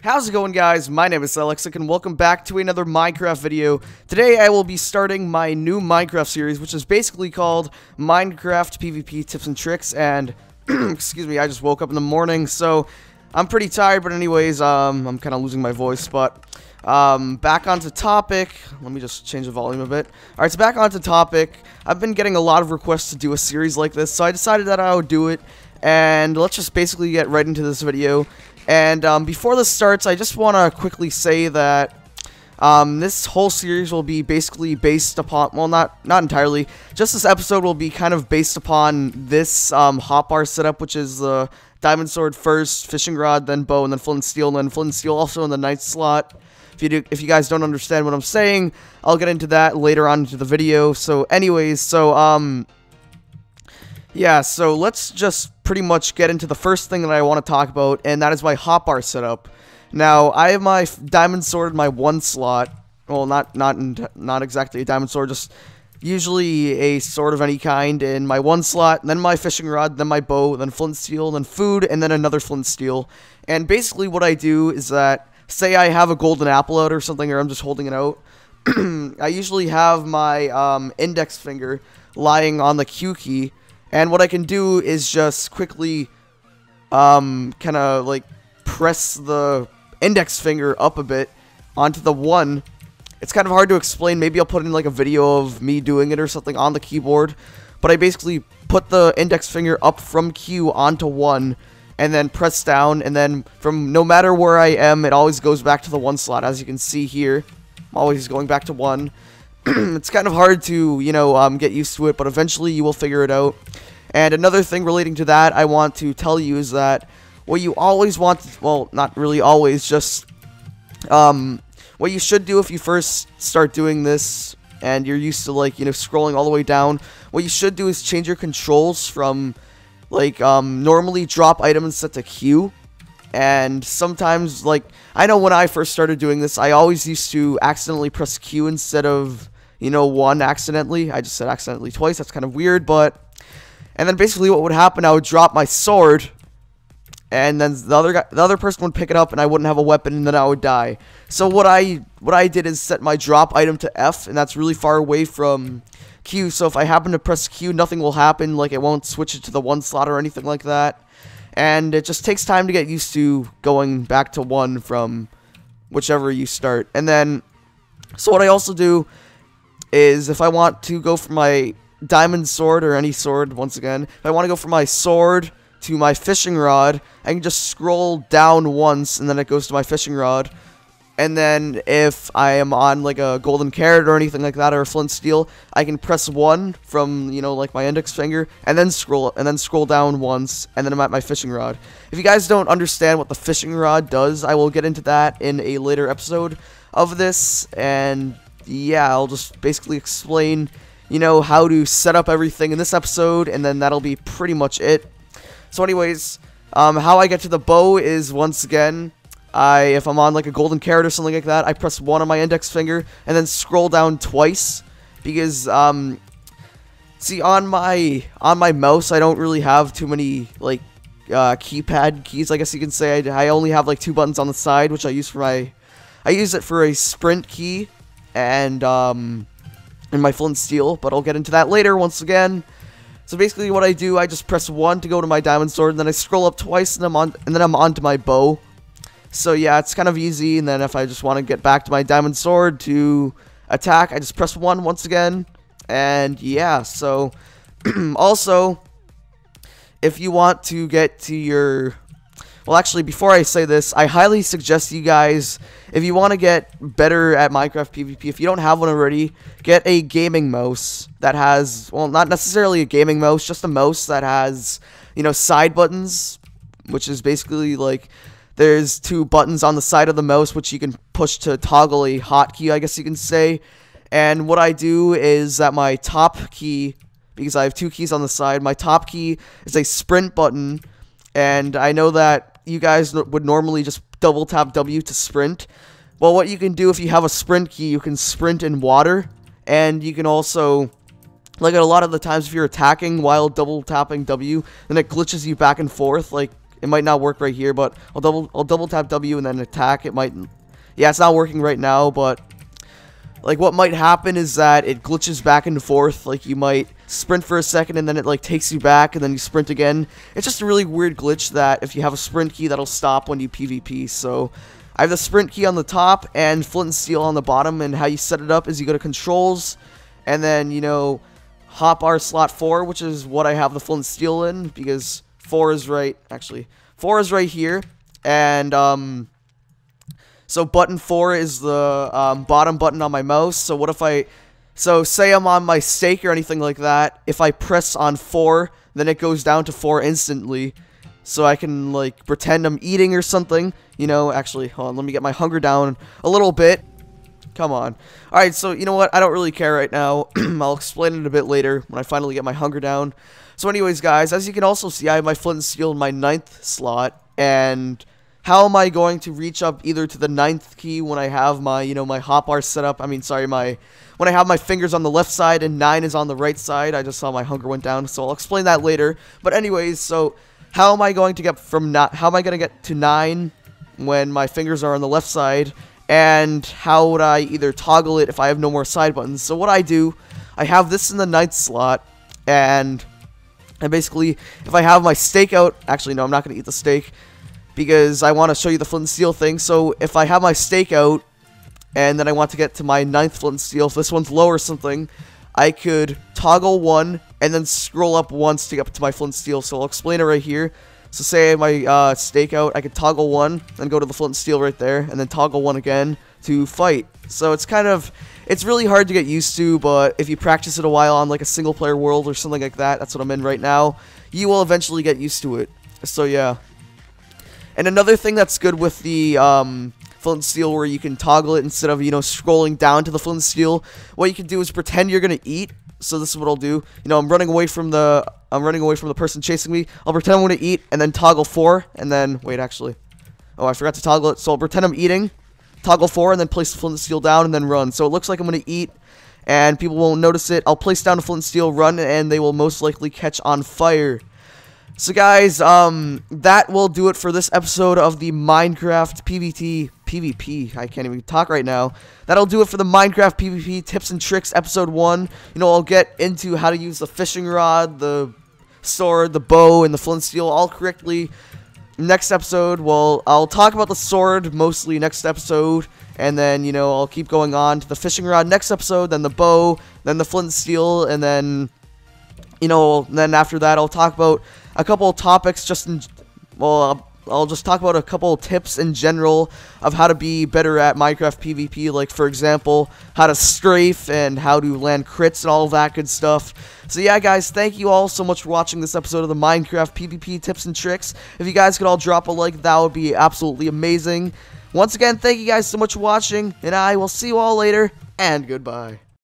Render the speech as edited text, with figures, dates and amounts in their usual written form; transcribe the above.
How's it going, guys? My name is Alexic and welcome back to another Minecraft video. Today I will be starting my new Minecraft series, which is basically called Minecraft PvP Tips and Tricks, and excuse me, I just woke up in the morning, so I'm pretty tired, but anyways, I'm kind of losing my voice, but back onto topic. Let me just change the volume a bit. Alright, so back onto topic. I've been getting a lot of requests to do a series like this, so I decided that I would do it, and let's just basically get right into this video. And before this starts, I just want to quickly say that this whole series will be basically based upon, well, not entirely, just this episode will be kind of based upon this hotbar setup, which is the diamond sword first, fishing rod, then bow, and then flint and steel, and then flint and steel also in the night slot. If you guys don't understand what I'm saying, I'll get into that later on into the video. So anyways, yeah, so let's just pretty much get into the first thing that I want to talk about, and that is my hotbar setup. Now, I have my diamond sword in my one slot. Well, not exactly a diamond sword, just usually a sword of any kind in my one slot, then my fishing rod, then my bow, then flint and steel, then food, and then another flint and steel. And basically what I do is that, say I have a golden apple out or something, or I'm just holding it out, I usually have my index finger lying on the Q key. And what I can do is just quickly, kind of, like, press the index finger up a bit onto the 1. It's kind of hard to explain. Maybe I'll put in, like, a video of me doing it or something on the keyboard. But I basically put the index finger up from Q onto 1, and then press down, and then from no matter where I am, it always goes back to the 1 slot. As you can see here, I'm always going back to 1. It's kind of hard to, you know, get used to it, but eventually you will figure it out. And another thing relating to that I want to tell you is that what you always want, well, not really always, just what you should do if you first start doing this and you're used to, like, you know, scrolling all the way down, what you should do is change your controls from, like, normally drop items set to Q. And sometimes, like, I know when I first started doing this, I always used to accidentally press Q instead of, you know, 1 accidentally. I just said accidentally twice. That's kind of weird, but... And then basically what would happen, I would drop my sword, and then the other person would pick it up, and I wouldn't have a weapon, and then I would die. So what I did is set my drop item to F, and that's really far away from Q. So if I happen to press Q, nothing will happen. Like, it won't switch it to the 1 slot or anything like that. And it just takes time to get used to going back to 1 from whichever you start. And then, so what I also do is if I want to go for my diamond sword, or any sword, once again, if I want to go from my sword to my fishing rod, I can just scroll down once, and then it goes to my fishing rod. And then if I am on, like, a golden carrot or anything like that, or a flint steel, I can press 1 from, you know, like, my index finger, and then scroll down once, and then I'm at my fishing rod. If you guys don't understand what the fishing rod does, I will get into that in a later episode of this, and yeah, I'll just basically explain, you know, how to set up everything in this episode, and then that'll be pretty much it. So anyways, how I get to the bow is, once again, if I'm on, like, a golden carrot or something like that, I press 1 on my index finger, and then scroll down twice, because, see, on my mouse, I don't really have too many, like, keypad keys, I guess you can say. I only have, like, 2 buttons on the side, which I use it for a sprint key, and my flint and steel, but I'll get into that later once again. So basically what I do, I just press 1 to go to my diamond sword, and then I scroll up twice, and then I'm onto my bow. So yeah, it's kind of easy, and then if I just want to get back to my diamond sword to attack, I just press 1 once again, and yeah, so also, if you want to get to your... Well, actually, before I say this, I highly suggest you guys, if you want to get better at Minecraft PvP, if you don't have one already, get a gaming mouse that has, well, not necessarily a gaming mouse, just a mouse that has, you know, side buttons, which is basically, like, there's 2 buttons on the side of the mouse, which you can push to toggle a hotkey, I guess you can say. And what I do is that my top key, because I have 2 keys on the side, my top key is a sprint button, and I know that you guys would normally just double tap W to sprint. Well, what you can do if you have a sprint key, you can sprint in water, and you can also, like, a lot of the times if you're attacking while double tapping W, then it glitches you back and forth, like, It might not work right here, but I'll double tap W and then attack. It might, yeah, it's not working right now, but like what might happen is that it glitches back and forth. Like you might sprint for a second and then it like takes you back and then you sprint again. It's just a really weird glitch that if you have a sprint key, that'll stop when you PvP. So I have the sprint key on the top and flint and steel on the bottom, and how you set it up is you go to controls and then, you know, hotbar slot 4, which is what I have the flint and steel in, because 4 is right, actually 4 is right here, and so button 4 is the bottom button on my mouse. So what if so say I'm on my steak or anything like that, if I press on 4, then it goes down to 4 instantly. So I can like pretend I'm eating or something, you know. Actually, hold on, let me get my hunger down a little bit. Come on. Alright, so you know what, I don't really care right now. I'll explain it a bit later when I finally get my hunger down. So anyways, guys, as you can also see, I have my flint and steel in my 9th slot, and how am I going to reach up either to the 9th key when I have my, you know, my hotbar set up? I mean, sorry, when I have my fingers on the left side and 9 is on the right side. I just saw my hunger went down, so I'll explain that later. But anyways, so how am I going to get how am I going to get to 9 when my fingers are on the left side? And how would I either toggle it if I have no more side buttons? So what I do, I have this in the 9th slot, and basically, if I have my steak out, actually no, I'm not going to eat the steak, because I want to show you the flint and steel thing. So if I have my steak out, and then I want to get to my 9th flint and steel, if this one's low or something, I could toggle 1, and then scroll up once to get up to my flint and steel. So I'll explain it right here. So say I have my steak out, I could toggle 1, then go to the flint and steel right there, and then toggle 1 again to fight. So it's really hard to get used to, but if you practice it a while on like a single player world or something like that, that's what I'm in right now, you will eventually get used to it. So yeah. And another thing that's good with the flint and steel, where you can toggle it instead of, you know, scrolling down to the flint and steel, what you can do is pretend you're gonna eat. So this is what I'll do. You know, I'm running away from the person chasing me. I'll pretend I'm gonna eat and then toggle 4, and then wait, actually, oh, I forgot to toggle it. So I'll pretend I'm eating, toggle 4, and then place the flint and steel down and then run. So it looks like I'm gonna eat, and people won't notice it. I'll place down the flint and steel, run, and they will most likely catch on fire. So guys, that will do it for this episode of the Minecraft PvP. I can't even talk right now. That'll do it for the Minecraft PvP tips and tricks episode 1. You know, I'll get into how to use the fishing rod, the sword, the bow, and the flint and steel all correctly next episode. Well, I'll talk about the sword mostly next episode, and then, you know, I'll keep going on to the fishing rod next episode, then the bow, then the flint and steel, and then, you know, then after that I'll talk about a couple of topics I'll just talk about a couple of tips in general of how to be better at Minecraft PvP, like for example, how to strafe and how to land crits and all of that good stuff. So yeah, guys, thank you all so much for watching this episode of the Minecraft PvP tips and tricks. If you guys could all drop a like, that would be absolutely amazing. Once again, thank you guys so much for watching, and I will see you all later, and goodbye.